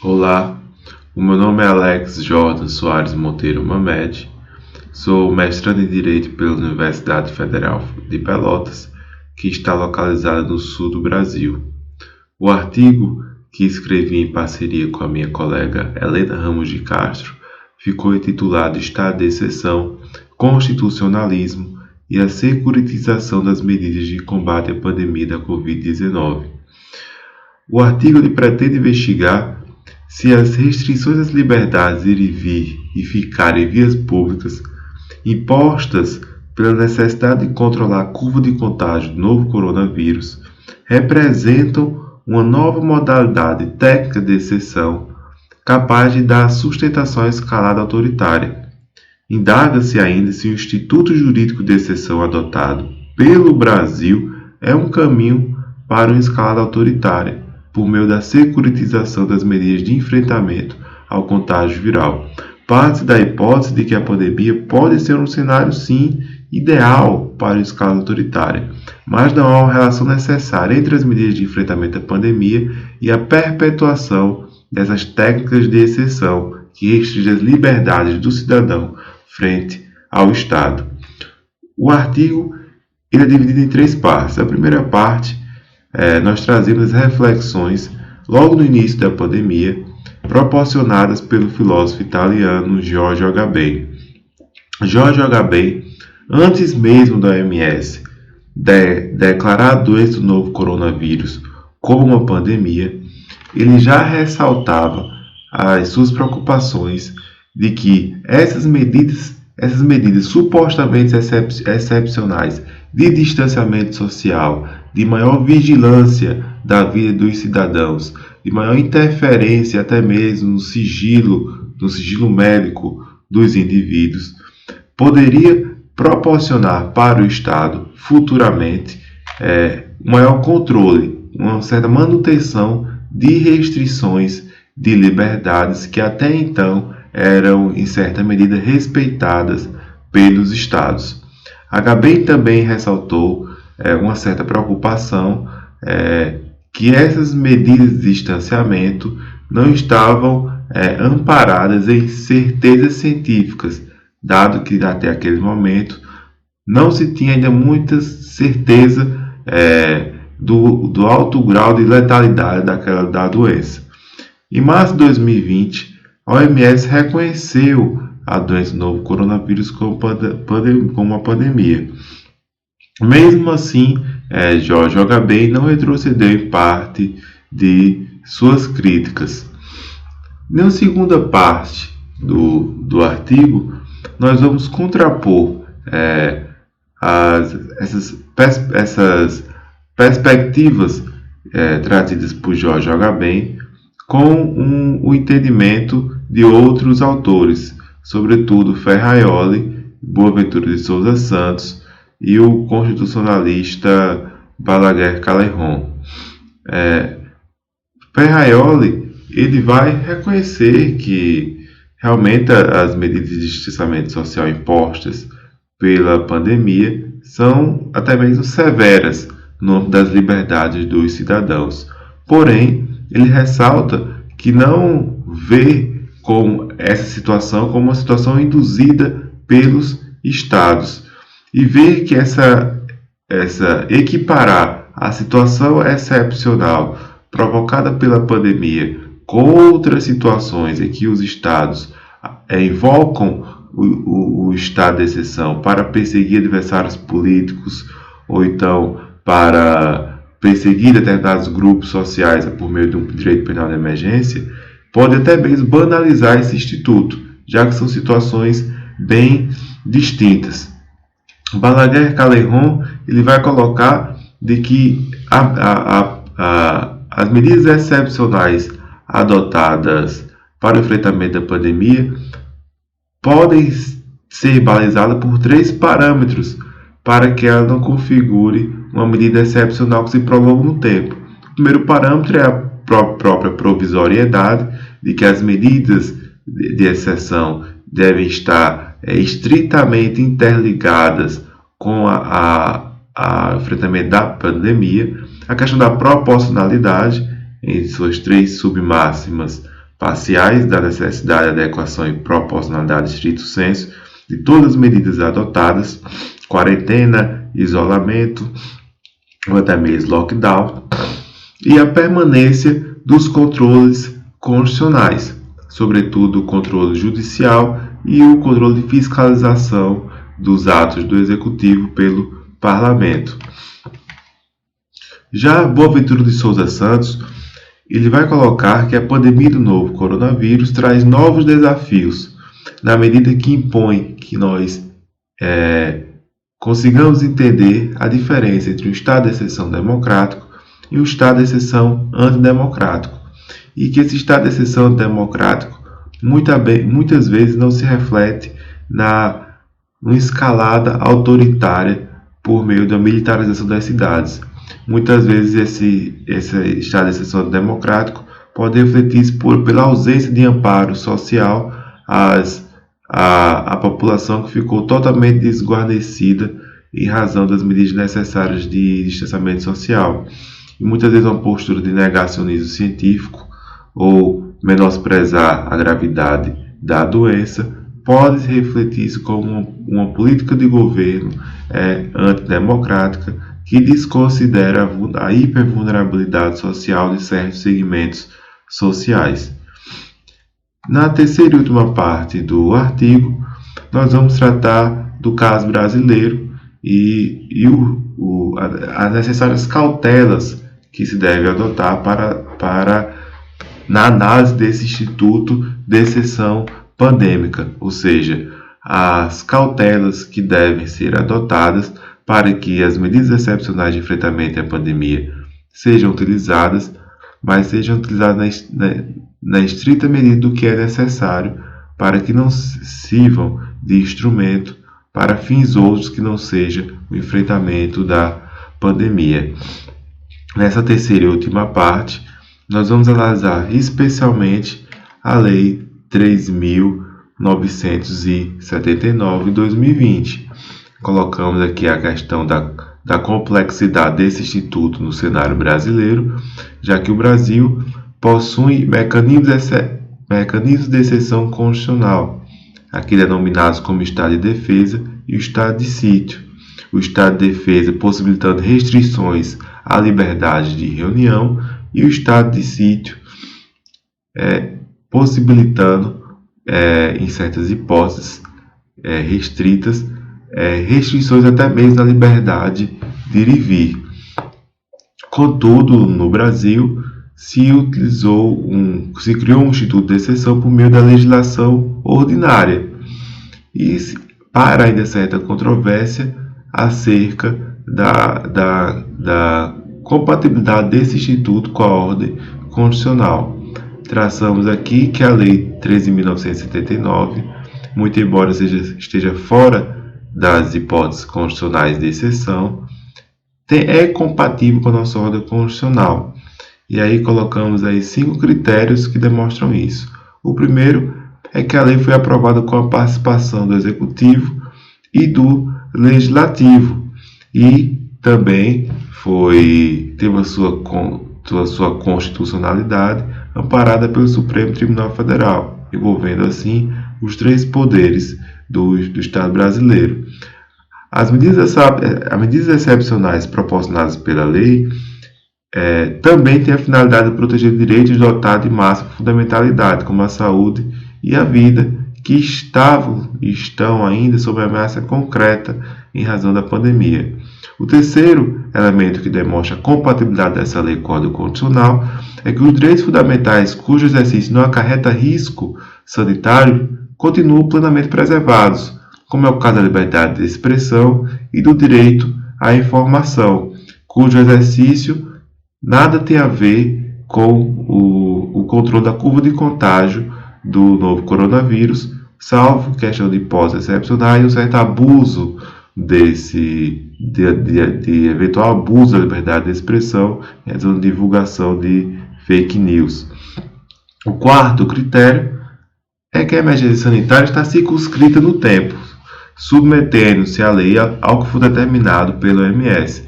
Olá, o meu nome é Alex Jordan Soares Monteiro Mamed, sou mestrando em Direito pela Universidade Federal de Pelotas, que está localizada no sul do Brasil. O artigo que escrevi em parceria com a minha colega Helena Ramos de Castro ficou intitulado Estado de Exceção, Constitucionalismo e a Securitização das Medidas de Combate à Pandemia da Covid-19. O artigo pretende investigar se as restrições às liberdades de ir e vir e ficar em vias públicas, impostas pela necessidade de controlar a curva de contágio do novo coronavírus, representam uma nova modalidade técnica de exceção capaz de dar sustentação à escalada autoritária. Indaga-se ainda se o instituto jurídico de exceção adotado pelo Brasil é um caminho para uma escalada autoritária, por meio da securitização das medidas de enfrentamento ao contágio viral. Parte da hipótese de que a pandemia pode ser um cenário, sim, ideal para a escala autoritária, mas não há uma relação necessária entre as medidas de enfrentamento à pandemia e a perpetuação dessas técnicas de exceção que restringem as liberdades do cidadão frente ao Estado. O artigo é dividido em 3 partes. A primeira parte, nós trazemos as reflexões logo no início da pandemia, proporcionadas pelo filósofo italiano George Agamben. George Agamben, antes mesmo da OMS declarar a doença do novo coronavírus como uma pandemia, ele já ressaltava as suas preocupações de que essas medidas supostamente excepcionais de distanciamento social, de maior vigilância da vida dos cidadãos, de maior interferência até mesmo no sigilo médico dos indivíduos, poderia proporcionar para o Estado futuramente maior controle, uma certa manutenção de restrições de liberdades que até então eram em certa medida respeitadas pelos Estados. Agamben também ressaltou uma certa preocupação que essas medidas de distanciamento não estavam amparadas em certezas científicas, dado que até aquele momento não se tinha ainda muita certeza do alto grau de letalidade da doença. Em março de 2020, a OMS reconheceu a doença do novo coronavírus como uma pandemia. Mesmo assim, George Agamben não retrocedeu em parte de suas críticas. Na segunda parte do artigo, nós vamos contrapor essas perspectivas trazidas por George Agamben com o entendimento de outros autores, sobretudo Ferraioli, Boaventura de Souza Santos e o constitucionalista Balaguer Calerron. Ferraioli ele vai reconhecer que realmente as medidas de distanciamento social impostas pela pandemia são até mesmo severas no âmbito das liberdades dos cidadãos. Porém, ele ressalta que não vê essa situação como uma situação induzida pelos Estados e vê que essa equiparar a situação excepcional provocada pela pandemia com outras situações em que os Estados invocam o estado de exceção para perseguir adversários políticos ou então para perseguir determinados grupos sociais por meio de um direito penal de emergência, pode até mesmo banalizar esse instituto, já que são situações bem distintas. Balaguer Calerron ele vai colocar de que as medidas excepcionais adotadas para o enfrentamento da pandemia podem ser balizadas por 3 parâmetros para que ela não configure uma medida excepcional que se prolonga no tempo. O primeiro parâmetro é a própria provisoriedade, de que as medidas de exceção devem estar estritamente interligadas com o enfrentamento da pandemia. A questão da proporcionalidade, em suas 3 submáximas, parciais da necessidade, adequação e proporcionalidade estrito sensu de todas as medidas adotadas, quarentena, isolamento, ou até mesmo lockdown, e a permanência dos controles constitucionais, sobretudo o controle judicial e o controle de fiscalização dos atos do Executivo pelo Parlamento. Já Boaventura de Souza Santos, ele vai colocar que a pandemia do novo coronavírus traz novos desafios, na medida que impõe que nós consigamos entender a diferença entre um estado de exceção democrático e um estado de exceção antidemocrático, e que esse estado de exceção antidemocrático muitas vezes não se reflete numa escalada autoritária por meio da militarização das cidades. Muitas vezes esse estado de exceção antidemocrático pode refletir-se pela ausência de amparo social à população que ficou totalmente desguarnecida em razão das medidas necessárias de distanciamento social. E muitas vezes uma postura de negacionismo científico ou menosprezar a gravidade da doença pode refletir-se como uma política de governo antidemocrática que desconsidera a hipervulnerabilidade social de certos segmentos sociais. Na terceira e última parte do artigo, nós vamos tratar do caso brasileiro e as necessárias cautelas que se deve adotar na análise desse instituto de exceção pandêmica, ou seja, as cautelas que devem ser adotadas para que as medidas excepcionais de enfrentamento à pandemia sejam utilizadas, mas sejam utilizadas na estrita medida do que é necessário, para que não sirvam de instrumento para fins outros que não seja o enfrentamento da pandemia. Nessa terceira e última parte, nós vamos analisar especialmente a Lei 3.979 de 2020. Colocamos aqui a questão da complexidade desse instituto no cenário brasileiro, já que o Brasil possui mecanismos de exceção constitucional, aqui denominados como estado de defesa e o estado de sítio. O estado de defesa possibilitando restrições à liberdade de reunião e o estado de sítio possibilitando, em certas hipóteses restritas, restrições até mesmo na liberdade de ir e vir. Contudo, no Brasil, se criou um instituto de exceção por meio da legislação ordinária, e para ainda certa controvérsia acerca da compatibilidade desse instituto com a ordem constitucional. Traçamos aqui que a Lei 13.979, muito embora esteja fora das hipóteses constitucionais de exceção, é compatível com a nossa ordem constitucional. E aí colocamos aí 5 critérios que demonstram isso. O primeiro é que a lei foi aprovada com a participação do Executivo e do Legislativo, e também teve a sua constitucionalidade amparada pelo Supremo Tribunal Federal, envolvendo assim os 3 poderes do Estado brasileiro. As medidas excepcionais proporcionadas pela lei também têm a finalidade de proteger direitos dotados de máxima fundamentalidade, como a saúde e a vida, que estão ainda sob ameaça concreta em razão da pandemia. O terceiro elemento que demonstra a compatibilidade dessa lei com a ordem constitucional é que os direitos fundamentais cujo exercício não acarreta risco sanitário continuam plenamente preservados, como é o caso da liberdade de expressão e do direito à informação, cujo exercício nada tem a ver com o controle da curva de contágio do novo coronavírus, salvo questão de hipóteses excepcionais e um certo abuso de eventual abuso da liberdade de expressão e a divulgação de fake news. O quarto critério é que a emergência sanitária está circunscrita no tempo, submetendo-se à lei ao que for determinado pelo OMS.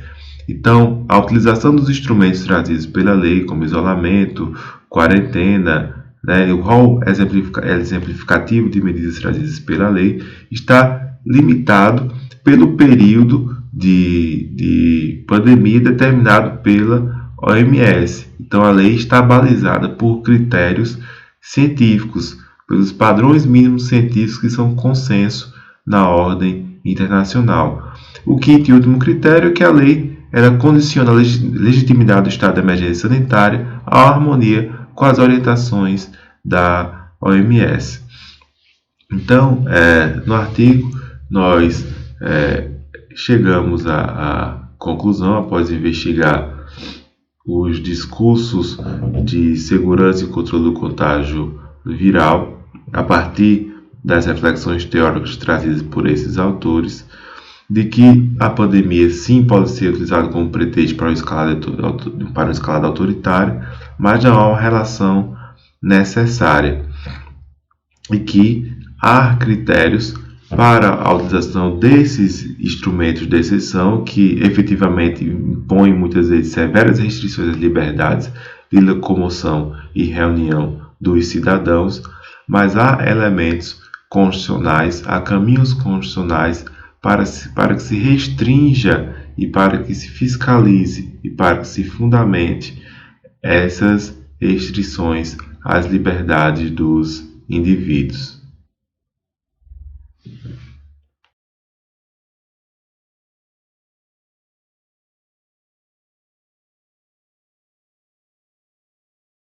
Então, a utilização dos instrumentos trazidos pela lei, como isolamento, quarentena, né, o rol exemplificativo de medidas trazidas pela lei está limitado pelo período de pandemia determinado pela OMS. Então, a lei está balizada por critérios científicos, pelos padrões mínimos científicos que são consenso na ordem internacional. O quinto e último critério é que a lei ela condiciona a legitimidade do estado de emergência sanitária à harmonia com as orientações da OMS. Então, no artigo, nós chegamos à conclusão, após investigar os discursos de segurança e controle do contágio viral, a partir das reflexões teóricas trazidas por esses autores, de que a pandemia sim pode ser utilizada como pretexto para uma escalada autoritária, mas não há uma relação necessária e que há critérios para a utilização desses instrumentos de exceção que efetivamente impõem muitas vezes severas restrições às liberdades de locomoção e reunião dos cidadãos, mas há elementos constitucionais, há caminhos constitucionais para que se restrinja e para que se fiscalize e para que se fundamente essas restrições às liberdades dos indivíduos.